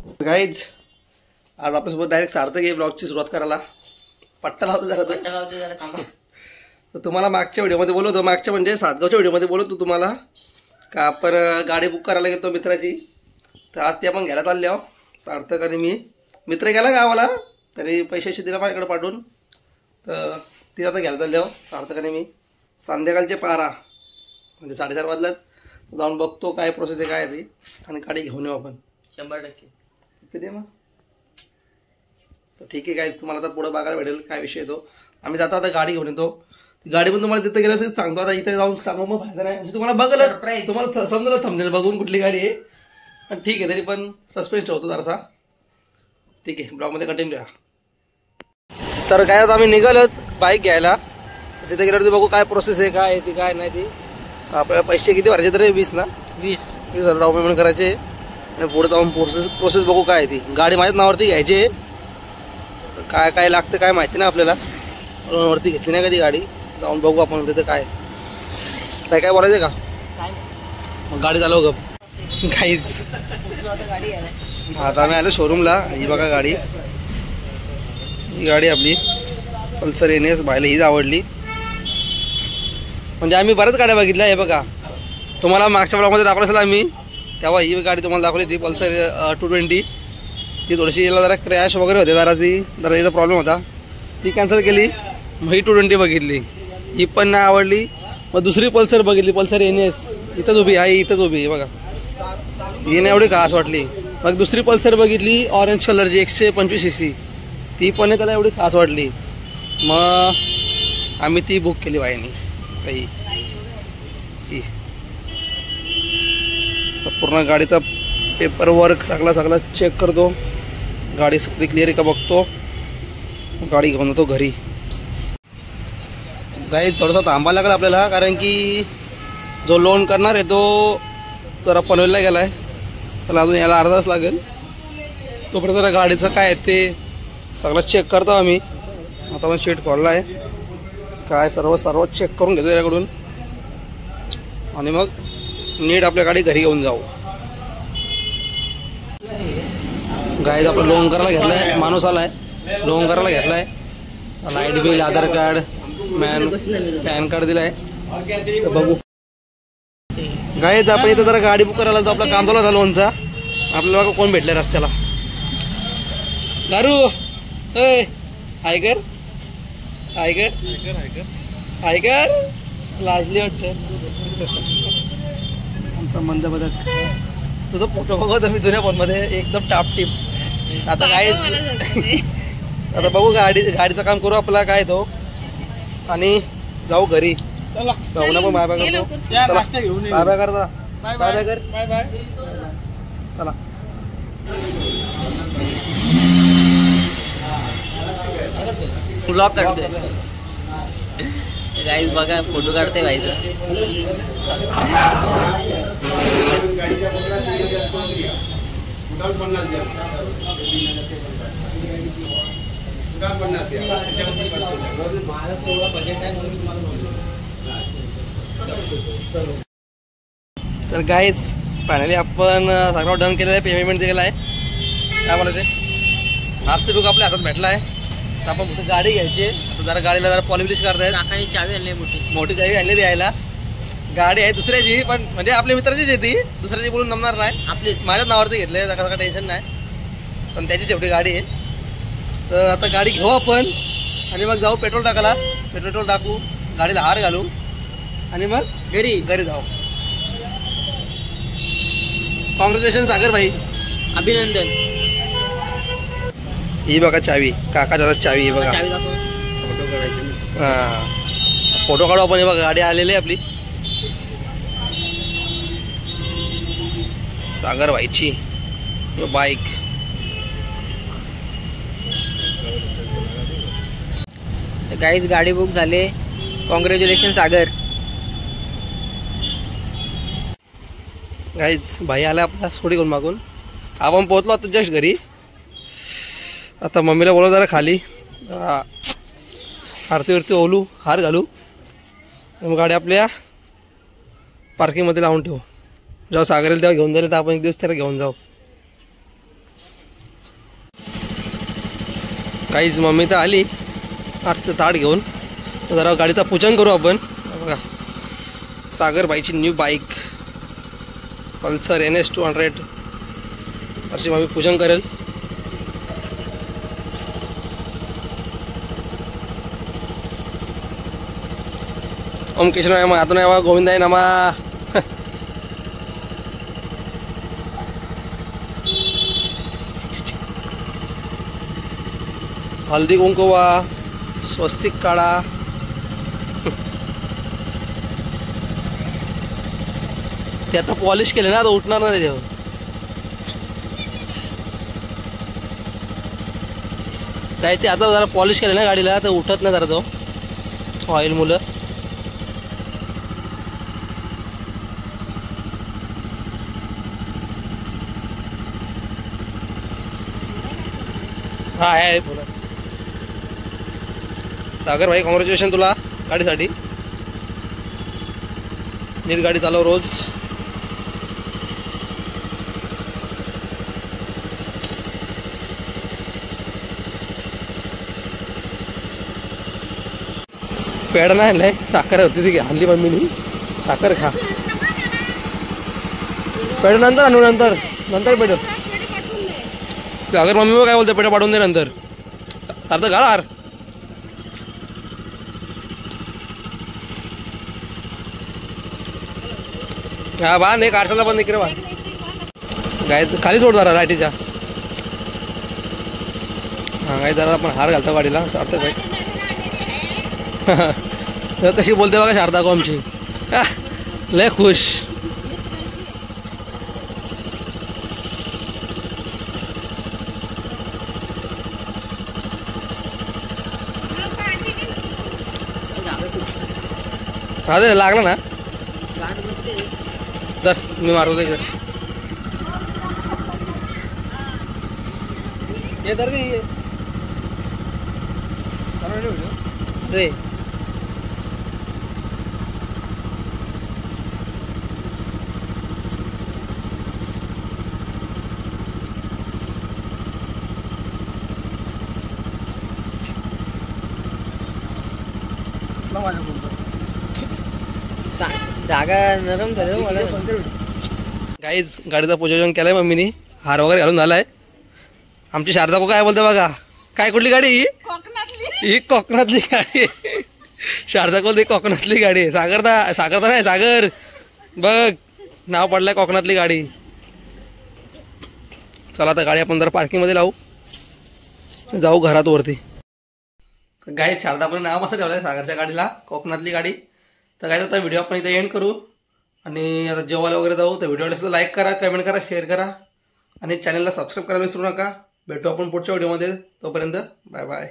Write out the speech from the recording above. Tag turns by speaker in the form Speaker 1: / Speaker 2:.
Speaker 1: Guys आज आपल्यासोबत direct सार्थक आहे ब्लॉगची सुरुवात करायला. पट्टा लावतो जरा थांबा. तर तुम्हाला मागच्या व्हिडिओमध्ये बोलवतो, मागच्या म्हणजे सातगावच्या व्हिडिओमध्ये बोलवतो तुम्हाला का आपण गाडी बुक करायला गेलो मित्राची. तर आज ती आपण घ्यायला चालले आहो सार्थक आणि मी. मित्र गेला गावाला तरी पैशाशी दिला माझ्याकडे पाठवून. तर ती आता घ्यायला चालले आहो सार्थक आणि मी. संध्याकाळचे 12 म्हणजे 4:30 वाजल्यात. जाऊन बघतो काय प्रोसेस आहे काय ती आणि गाडी घेऊन येऊ आपण
Speaker 2: 100%.
Speaker 1: किती मग. तर ठीक आहे काय तुम्हाला आता पुढे बघायला भेटेल काय विषय तो. आम्ही जातो आता गाडी घेऊन येतो. गाडी पण तुम्हाला तिथे गेलं सांगतो. आता इथे जाऊन सांगू मग फायदा नाही. तुम्हाला बघलं तुम्हाला समजलं थंबनेल बघून कुठली गाडी आहे. पण ठीक आहे तरी पण सस्पेन्स ठेवतो जरासा. ठीक आहे ब्लॉगमध्ये कंटिन्यू राहा. तर काय आता आम्ही निघालोत बाईक घ्यायला. तिथे गेल्यावरती बघू काय प्रोसेस आहे काय ती काय नाही ती. आपल्याला पैसे किती भरायचे तरी 20 ना 20,000 डाऊन पेमेंट करायचे आणि पुढे जाऊन प्रोसेस बघू काय ती. गाडी माझ्याच नावावरती घ्यायची. काय काय लागतं काय माहिती नाही आपल्याला. वरती घेतली नाही कधी गाडी. जाऊन बघू आपण तिथे काय काय काय बोलायचं का. मग गाडी चालव गप काहीच. आता आम्ही आलो शोरूमला. ही बघा गाडी. ही गाडी आपली पल्सर NS बायला हीच आवडली. म्हणजे आम्ही बऱ्याच गाड्या बघितल्या. हे बघा तुम्हाला मागच्या ब्लॉगमध्ये दाखवलं असेल आम्ही तेव्हा ही गाडी तुम्हाला दाखवली ती पल्सर 220. ती थोडीशी याला जरा क्रॅश वगैरे होते जरा याचा प्रॉब्लेम होता. ती कॅन्सल केली. मग ही 220 बघितली. ही पण नाही आवडली. मग दुसरी पल्सर बघितली पल्सर NS. इथंच उभी आहे इथंच उभी आहे बघा. ही नाही एवढी खास वाटली. मग दुसरी पल्सर बघितली ऑरेंज कलरची 125 cc. ती पण त्याला एवढी खास वाटली. मग आम्ही ती बुक केली बाईनी. काही पूर्ण गाडीचा पेपर वर्क सगळा चेक करतो. गाडी सगळी क्लिअर आहे का बघतो. गाडी घेऊन जातो घरी. गाडी थोडासा थांबायला लागला आपल्याला कारण की जो लोन करणार आहे तो जरा पनवेलला गेला आहे. त्याला अजून यायला अर्धा तास लागेल. तोपर्यंत जरा गाडीचं काय आहे ते सगळं चेक करतो आम्ही. आता पण शीट खोलला आहे काय सर्व चेक करून घेतो त्याच्याकडून आणि मग नीट आपल्या गाडी घरी घेऊन जाऊ. गाडी आपण लोन करायला घेतलाय. माणूस आलाय लोन करायला घेतलाय. लाईट बिल आधार कार्ड पॅन कार्ड दिलाय. बघू गाईज आपण इथं जरा गाडी बुक करायला तर आपलं काम चालू होता लोनचा. आपल्याला बघा कोण भेटलाय रस्त्याला. दारू ऐकर लाजली वाटत. आमचा मंद बदक तुझा फोटो बघतो मी जुन्या फोनमध्ये एकदम टापटीप. आता काय आता बघू गाडीचं काम करू आपला काय तो आणि जाऊ घरी. चला जाऊ ना. मग बाय बाय करतो. बाय बाय कर जरा. बाय बाय कर. बाय बाय चला.
Speaker 2: ब्लॉग काढतोय गाईज बघा फोटो काढते व्हायचं.
Speaker 1: तर गाईज फायनली आपण सगळं डन केलेलं आहे. पेमेंट दिलेलं आहे. काय बोलायचं आरसी बुक आपल्या हातात भेटला आहे. तर आपण फक्त गाडी घ्यायची. आता जरा गाडीला जरा पॉलिश करतायत.
Speaker 2: काकाने चावी आणली मोठी
Speaker 1: चावी आणली द्यायला. गाडी आहे दुसऱ्याची पण म्हणजे आपल्या मित्राचीच आहे ती. दुसऱ्याची बोलून जमणार नाही. आपली माझ्याच नावावरती घेतलंय. त्याचं काही टेन्शन नाही. पण त्याची शेवटी गाडी आहे. तर आता गाडी घेऊ आपण आणि मग जाऊ पेट्रोल टाकायला. पेट्रोल टाकू गाडीला हार घालू आणि मग घरी जाऊ. कॉंग्रॅच्युलेशन सागर भाई.
Speaker 2: अभिनंदन.
Speaker 1: ही बघा चावी. काका जरा चावी ही बघा.
Speaker 2: चावी दाखव. फोटो काढायचे.
Speaker 1: हा फोटो काढू आपण. हे बघा गाडी आलेली आहे आपली सागर भाईची बाईक.
Speaker 2: गाईज गाडी बुक झाले. कॉंग्रॅच्युलेशन सागर.
Speaker 1: गाईज भाई आला आपला स्कूटी करून मागून. आपण पोहोचलो आता जस्ट घरी. आता मम्मीला बोलव जरा खाली आरतीवरती ओलू हार घालू. मग गाडी आपल्या पार्किंगमध्ये लावून ठेवू. जेव्हा सागर येईल तेव्हा घेऊन जाईल. तर आपण एक दिवस त्याला घेऊन जाऊ. काहीच मम्मी तर आली आठचं ताट घेऊन. तर जरा गाडीचा पूजन करू आपण. बघा सागरबाईची न्यू बाईक पल्सर NS 200 अशी मम्मी पूजन करेल. ओम कृष्णाय नमः आता नाही गोविंदाय नमः. हल्दी कुंकवा स्वस्तिक काढा. ते आता पॉलिश केले ना आता उठणार नाही त्याच्यावर. काय ते आता जरा पॉलिश केले ना गाडीला तर उठत नाही जरा तो ऑइल मुलं. हा आहे पुन्हा. सागर भाई कॉंग्रॅच्युलेशन तुला गाडीसाठी. नीट गाडी चालव रोज. पेढा नाही आणलाय साखर होती ती आणली मम्मीनी. साखर खा. पेढा नंतर आणू नंतर पेढ. सागर मम्मी काय बोलते पेढा पाठवून दे नंतर. अर्ध घाल. हा बा नाही काढसाला पण इकडे बा गाय खाली सोड जरा लाईटीच्या. हा गाय जरा आपण हार घालतो गाडीला सार्थक भाई. कशी बोलते बघा शारदा को आमची लय खुश. हा ते लागलं ना तर मी मारतो ते. तर रे
Speaker 2: जागा नरम झाली मला.
Speaker 1: गाईज गाडीचं पूजन केलंय मम्मीनी. हार वगैरे घालून झालाय. आमची शारदा को काय बोलते बघा. काय कुठली गाडी ही कोकणातली गाडी. शारदा को कोकणातली गाडी आहे. सागरता नाही सागर बघ नाव पडलंय कोकणातली गाडी. चला आता गाडी आपण जरा पार्किंग मध्ये लावू जाऊ घरात वरती. गाडी शारदा पण नाव असं ठेवलंय सागरच्या गाडीला कोकणातली गाडी. तर काय आता व्हिडिओ आपण इथे एंड करू आणि आता जेवायला वगैरे जाऊ. तर व्हिडिओला लाईक करा कमेंट करा शेअर करा आणि चॅनलला सबस्क्राईब करायला विसरू नका. भेटू आपण पुढच्या व्हिडिओमध्ये. तोपर्यंत बाय बाय.